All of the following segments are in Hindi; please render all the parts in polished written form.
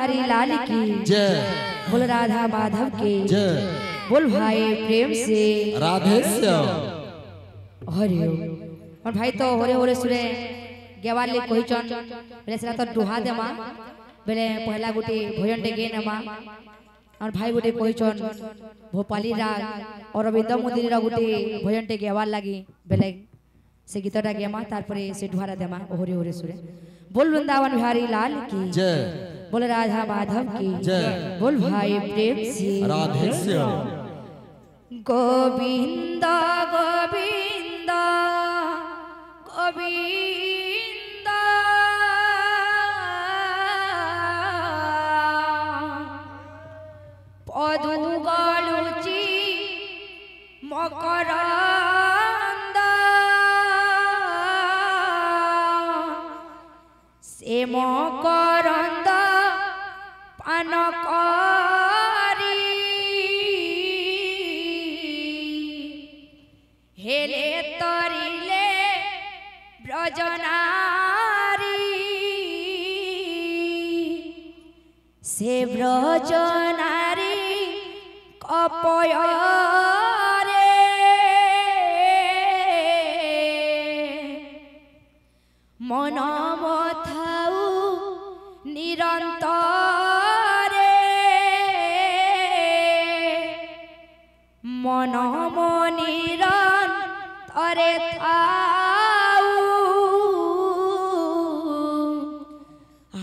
बिहारी लाल की जय। बोल राधा माधव की जय। बोल भाई प्रेम से राधे श्याम। हरि ओम। और भाई तो होरे होरे सुरे गेवाली कहिचन बेले सेरा तो दुहा देमा बेले पहला गुटी भजन टे गे नमा और भाई गुटी कहिचन भोपाली राग और रविंद्र मोदी रा गुटी भजन टे गेवाल लागी बेले से गीतटा गेमा तारपरे से दुहारा देमा होरे होरे सुरे बोल वृंदावन बिहारी लाल की जय। बोल राधा माधव की जय। बोल भाई प्रेम से राधे श्याम। गोविंद गोविंद गोविंद पदुगलुचि मकरंद से मकरंद पान हेले तरिले ब्रजनारी से ब्रजनारी कपय रे मन मथाउ निरंतरे मन मनिरन तरे थाउ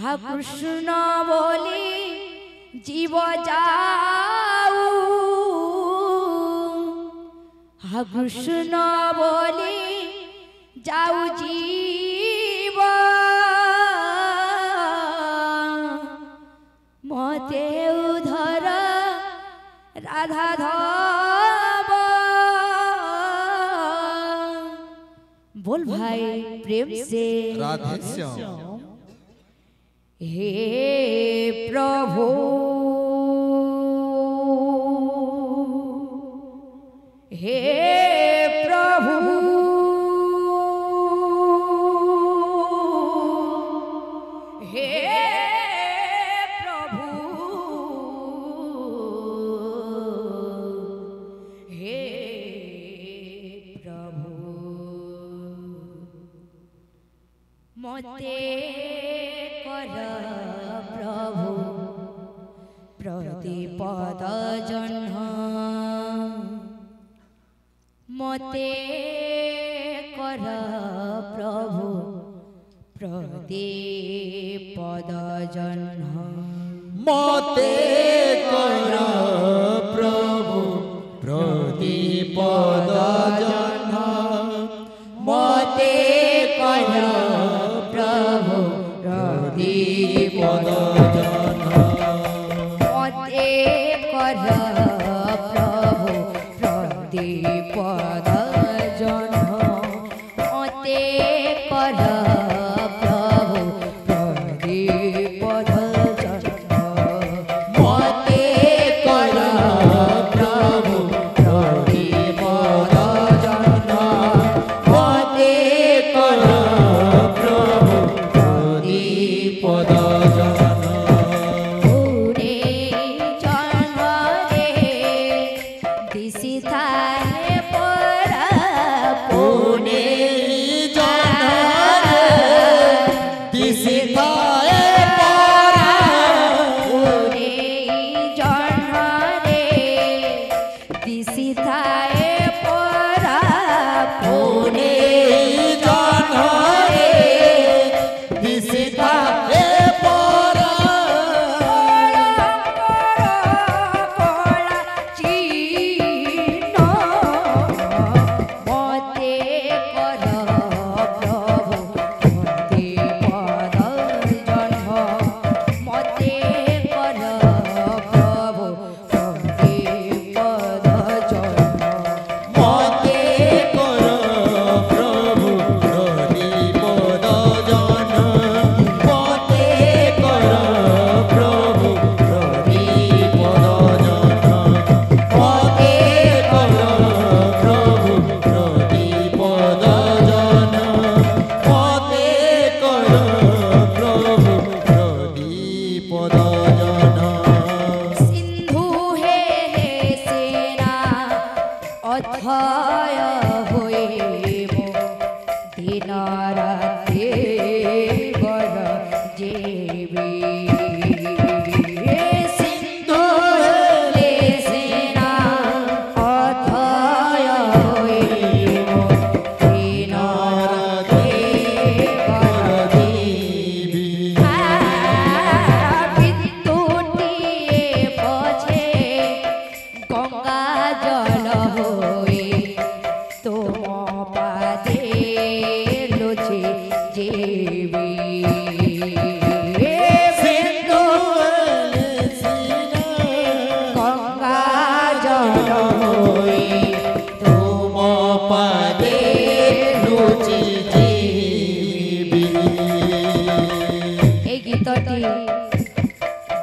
हा कृष्ण बोली जीव जाऊ हा कृष्ण बोली जाऊ जीव मते उधर राधा धव बोल भाई प्रेम से राधे श्याम। हे प्रभु हे प्रभु हे प्रभु हे प्रभु मते कर प्रभु प्रतिपद जन्म मते कर प्रभु प्रतिपद जन्म मते कर प्रभु प्रतिपद जन्म मते कर प्रभु प्रतिपद जन्म मते कर प्रभु प्रतिपद जन्म मते कर प्रभु प्रतिपद जन्म मते कर प्रभु प्रतिपद जन्म मते कर प्रभु प्रतिपद जन्म। पूरे जन्म रे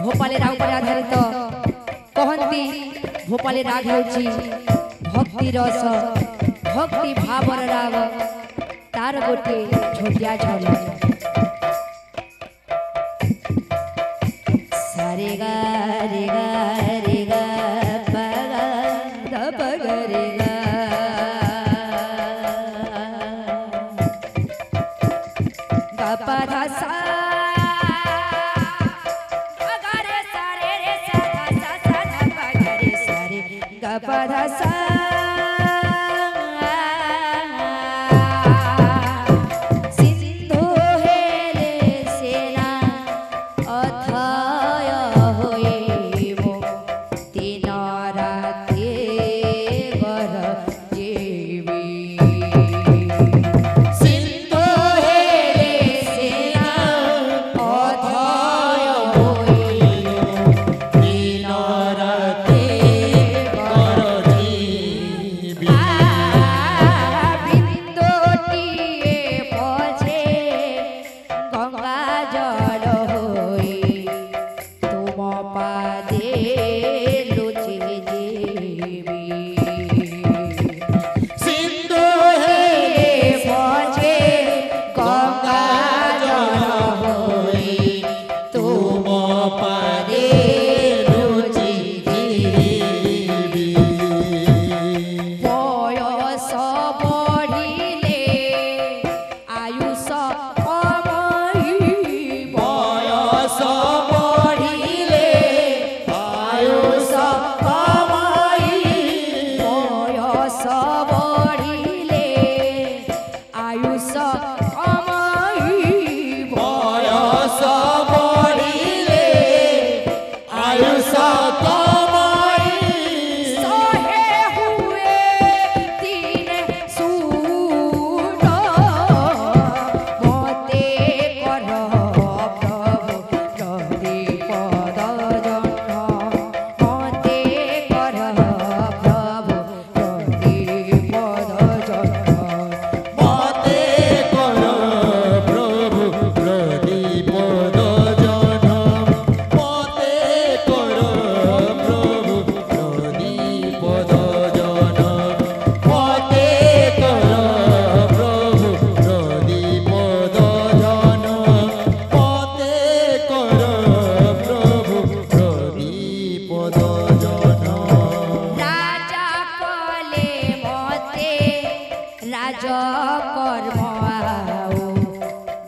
भोपाली राग पर आधारित कहती भोपाली राग होची भक्ति रस भक्ति भावर राग तार गोटे छोटिया झलक सारे गा रे गा रे गा पा गा ध प ग रे गा गा पा धा सा गा रे सा रे रे सा धा सा सा धा पा गा रे सा रे गा पा धा सा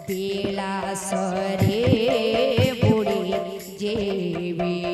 बेला सरे बुढ़ी जेबी